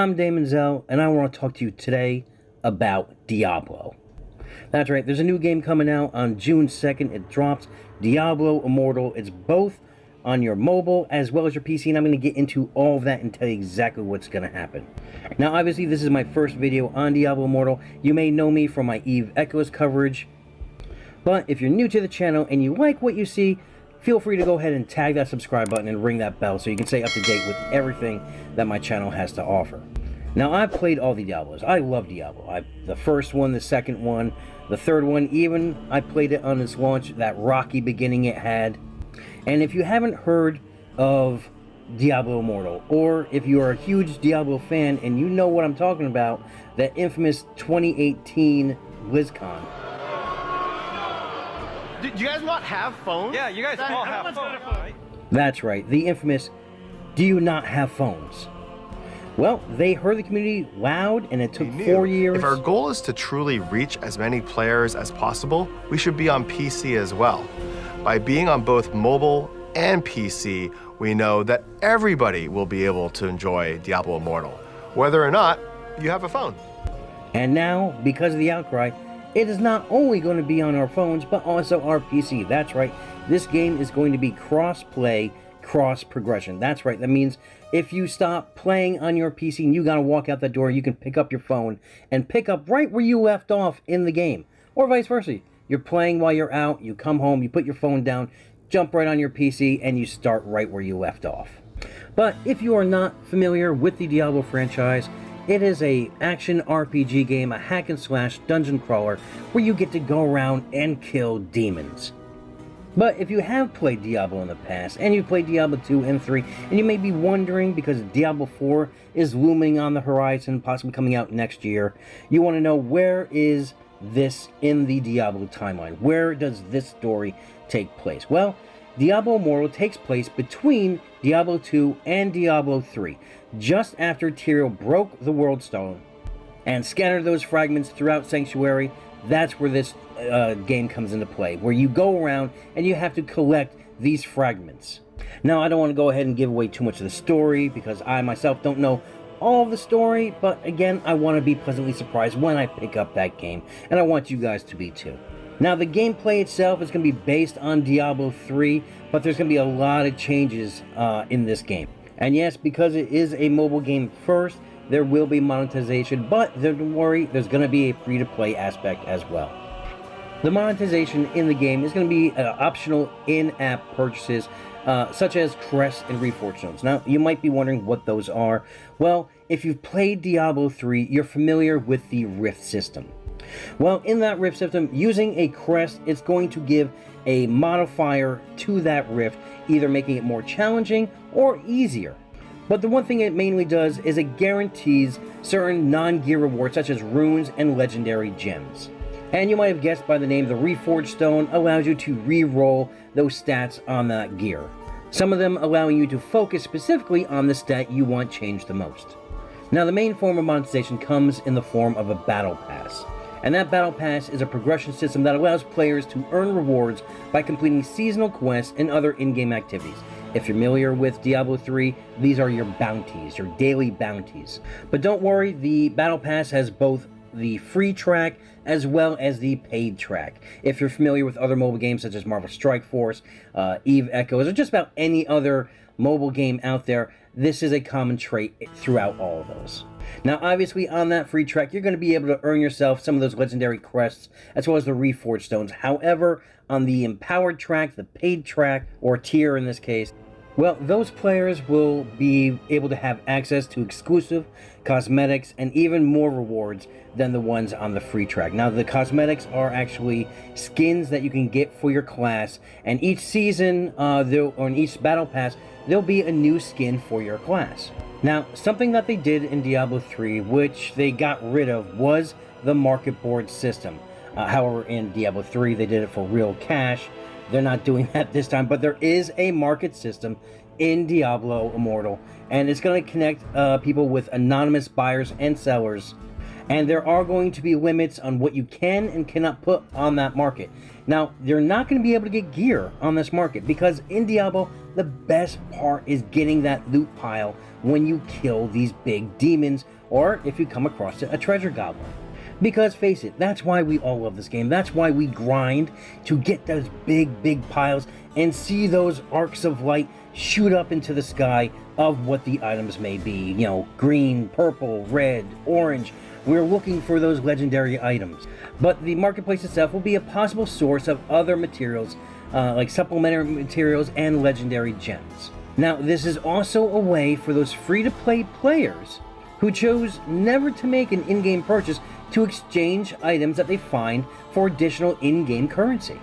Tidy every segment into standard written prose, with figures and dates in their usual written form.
I'm Daemonxel, and I want to talk to you today about Diablo. That's right, there's a new game coming out on June 2nd. It drops, Diablo Immortal. It's both on your mobile as well as your PC, and I'm going to get into all of that and tell you exactly what's going to happen. Now, obviously, this is my first video on Diablo Immortal. You may know me from my Eve Echoes coverage, but if you're new to the channel and you like what you see, feel free to go ahead and tag that subscribe button and ring that bell so you can stay up to date with everything that my channel has to offer. Now, I've played all the Diablos. I love Diablo. The first one, the second one, the third one, even I played it on its launch, that rocky beginning it had. And if you haven't heard of Diablo Immortal, or if you are a huge Diablo fan and you know what I'm talking about, that infamous 2018 BlizzCon. Do you guys not have phones? Yeah, you guys all have phones, right? That's right, the infamous, do you not have phones? Well, they heard the community loud, and it took 4 years. If our goal is to truly reach as many players as possible, we should be on PC as well. By being on both mobile and PC, we know that everybody will be able to enjoy Diablo Immortal, whether or not you have a phone. And now, because of the outcry, it is not only going to be on our phones, but also our PC. That's right, this game is going to be cross-play, cross-progression. That's right, that means if you stop playing on your PC and you gotta walk out the door, you can pick up your phone and pick up right where you left off in the game. Or vice versa. You're playing while you're out, you come home, you put your phone down, jump right on your PC, and you start right where you left off. But if you are not familiar with the Diablo franchise, it is a action RPG game, a hack and slash dungeon crawler, where you get to go around and kill demons. But if you have played Diablo in the past, and you've played Diablo 2 and 3, and you may be wondering, because Diablo 4 is looming on the horizon, possibly coming out next year, you want to know, where is this in the Diablo timeline? Where does this story take place? Well, Diablo Immortal takes place between Diablo 2 and Diablo 3, just after Tyrael broke the World Stone and scattered those fragments throughout Sanctuary. That's where this game comes into play, where you go around and you have to collect these fragments. Now, I don't want to go ahead and give away too much of the story, because I myself don't know all of the story, but again, I want to be pleasantly surprised when I pick up that game, and I want you guys to be too. Now, the gameplay itself is going to be based on Diablo 3, but there's going to be a lot of changes in this game. And yes, because it is a mobile game first, there will be monetization, but don't worry, there's going to be a free-to-play aspect as well. The monetization in the game is going to be optional in-app purchases, such as crests and reforged stones. Now, you might be wondering what those are. Well, if you've played Diablo 3, you're familiar with the Rift system. Well, in that Rift system, using a crest, it's going to give a modifier to that Rift, either making it more challenging or easier. But the one thing it mainly does is it guarantees certain non-gear rewards, such as runes and legendary gems. And you might have guessed by the name, the Reforged Stone allows you to re-roll those stats on that gear. Some of them allowing you to focus specifically on the stat you want changed the most. Now, the main form of monetization comes in the form of a Battle Pass. And that Battle Pass is a progression system that allows players to earn rewards by completing seasonal quests and other in-game activities. If you're familiar with Diablo 3, these are your bounties, your daily bounties. But don't worry, the Battle Pass has both the free track as well as the paid track. If you're familiar with other mobile games such as Marvel Strike Force, Eve Echoes, or just about any other mobile game out there, this is a common trait throughout all of those. Now, obviously, on that free track, you're going to be able to earn yourself some of those legendary crests, as well as the Reforged Stones. However, on the empowered track, the paid track, or tier in this case, well, those players will be able to have access to exclusive cosmetics and even more rewards than the ones on the free track. Now, the cosmetics are actually skins that you can get for your class, and each season, or in each battle pass, there'll be a new skin for your class. Now, something that they did in Diablo 3, which they got rid of, was the market board system. However, in Diablo 3, they did it for real cash. They're not doing that this time, but there is a market system in Diablo Immortal, and it's going to connect people with anonymous buyers and sellers, and there are going to be limits on what you can and cannot put on that market. Now, you're not going to be able to get gear on this market, because in Diablo, the best part is getting that loot pile when you kill these big demons or if you come across it, a treasure goblin. Because face it, that's why we all love this game. That's why we grind to get those big piles and see those arcs of light shoot up into the sky of what the items may be. You know, green, purple, red, orange. We're looking for those legendary items. But the marketplace itself will be a possible source of other materials, like supplementary materials and legendary gems. Now, this is also a way for those free-to-play players who chose never to make an in-game purchase to exchange items that they find for additional in-game currency,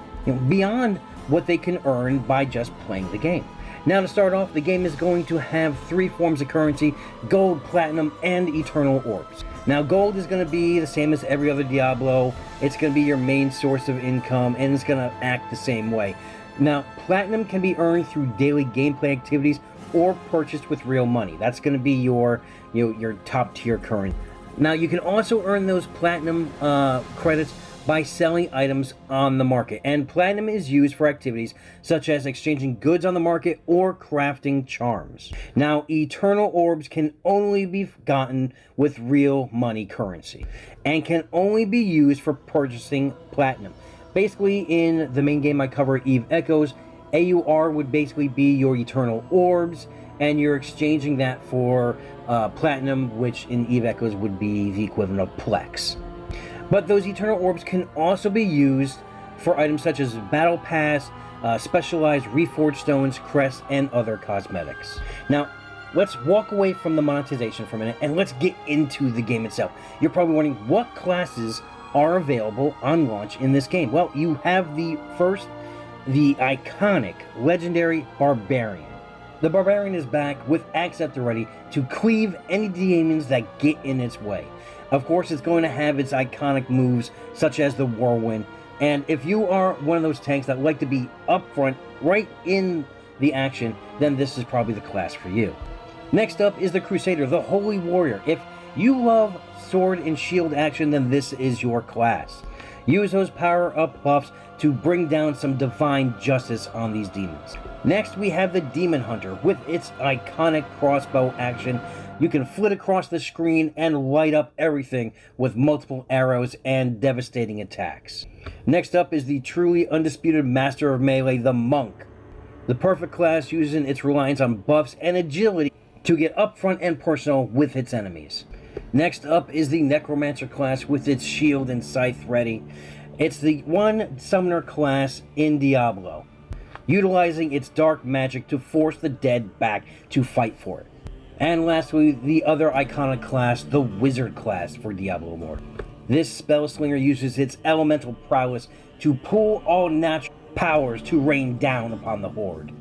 beyond what they can earn by just playing the game. Now, to start off, the game is going to have 3 forms of currency: gold, platinum, and eternal orbs. Now, gold is going to be the same as every other Diablo. It's going to be your main source of income, and it's going to act the same way. Now, platinum can be earned through daily gameplay activities or purchased with real money. That's going to be your top tier currency. Now, you can also earn those platinum credits by selling items on the market, and platinum is used for activities such as exchanging goods on the market or crafting charms. Now, eternal orbs can only be gotten with real money currency and can only be used for purchasing platinum. Basically, in the main game I cover, Eve Echoes, AUR would basically be your eternal orbs, and you're exchanging that for platinum, which in Eve Echoes would be the equivalent of Plex. But those eternal orbs can also be used for items such as Battle Pass, specialized reforged stones, crests, and other cosmetics. Now, let's walk away from the monetization for a minute and let's get into the game itself. You're probably wondering, what classes are available on launch in this game? Well, you have the iconic, legendary Barbarian. The Barbarian is back with axe at the ready to cleave any demons that get in its way. Of course, it's going to have its iconic moves, such as the Whirlwind, and if you are one of those tanks that like to be up front, right in the action, then this is probably the class for you. Next up is the Crusader, the Holy Warrior. If you love sword and shield action, then this is your class. Use those power-up buffs to bring down some divine justice on these demons. Next, we have the Demon Hunter. With its iconic crossbow action, you can flit across the screen and light up everything with multiple arrows and devastating attacks. Next up is the truly undisputed master of melee, the Monk. The perfect class, using its reliance on buffs and agility to get up front and personal with its enemies. Next up is the Necromancer class with its shield and scythe ready. It's the one summoner class in Diablo, utilizing its dark magic to force the dead back to fight for it. And lastly, the other iconic class, the Wizard class for Diablo Immortal. This spellslinger uses its elemental prowess to pull all natural powers to rain down upon the Horde.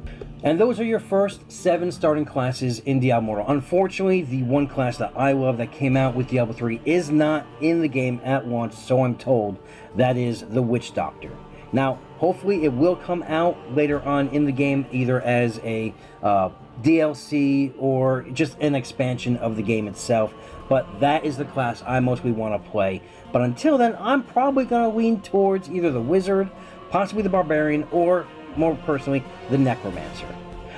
And those are your first 7 starting classes in Diablo Immortal. Unfortunately, the one class that I love that came out with Diablo 3 is not in the game at launch, so I'm told. That is the Witch Doctor. Now, hopefully it will come out later on in the game, either as a DLC or just an expansion of the game itself. But that is the class I mostly want to play. But until then, I'm probably going to lean towards either the Wizard, possibly the Barbarian, or more personally, the Necromancer.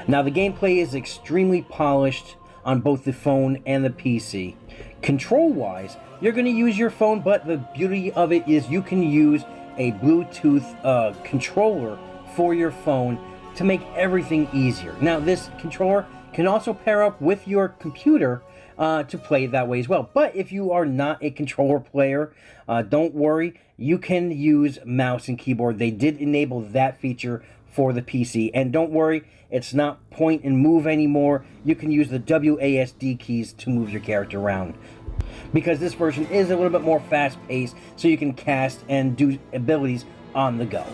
Now, the gameplay is extremely polished on both the phone and the PC. Control-wise, you're going to use your phone, but the beauty of it is you can use a Bluetooth controller for your phone to make everything easier. Now, this controller can also pair up with your computer to play that way as well. But if you are not a controller player, don't worry. You can use mouse and keyboard. They did enable that feature for the PC. And don't worry, it's not point and move anymore. You can use the WASD keys to move your character around, because this version is a little bit more fast-paced, so you can cast and do abilities on the go.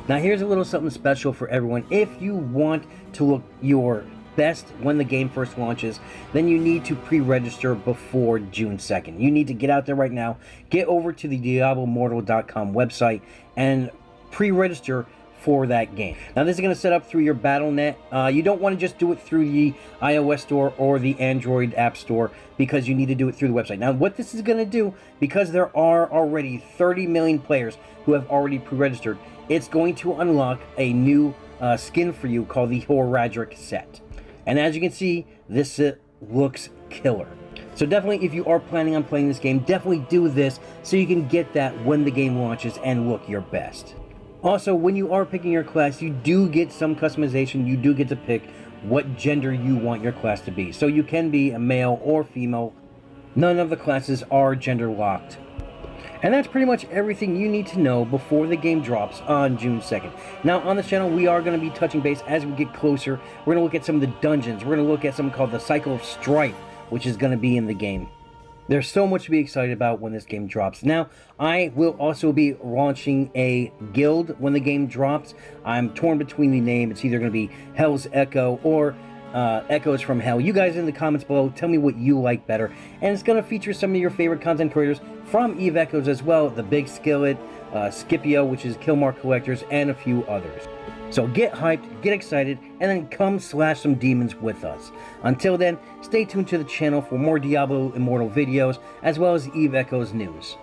Now, here's a little something special for everyone. If you want to look your best when the game first launches, then you need to pre-register before June 2nd. You need to get out there right now, get over to the DiabloImmortal.com website, and pre-register for that game. Now, this is going to set up through your Battle.net. You don't want to just do it through the iOS store or the Android App Store, because you need to do it through the website. Now, what this is going to do, because there are already 30 million players who have already pre-registered, it's going to unlock a new skin for you called the Horadric set. And as you can see, this looks killer. So definitely, if you are planning on playing this game, definitely do this so you can get that when the game launches and look your best. Also, when you are picking your class, you do get some customization. You do get to pick what gender you want your class to be. So you can be a male or female. None of the classes are gender locked. And that's pretty much everything you need to know before the game drops on June 2nd. Now, on the channel, we are going to be touching base as we get closer. We're going to look at some of the dungeons. We're going to look at something called the Cycle of Strife, which is going to be in the game. There's so much to be excited about when this game drops. Now, I will also be launching a guild when the game drops. I'm torn between the name. It's either going to be Hell's Echo or Echoes from Hell. You guys in the comments below, tell me what you like better. And it's going to feature some of your favorite content creators from Eve Echoes as well. The Big Skillet, Scipio, which is Killmark Collectors, and a few others. So get hyped, get excited, and then come slash some demons with us. Until then, stay tuned to the channel for more Diablo Immortal videos, as well as Eve Echoes news.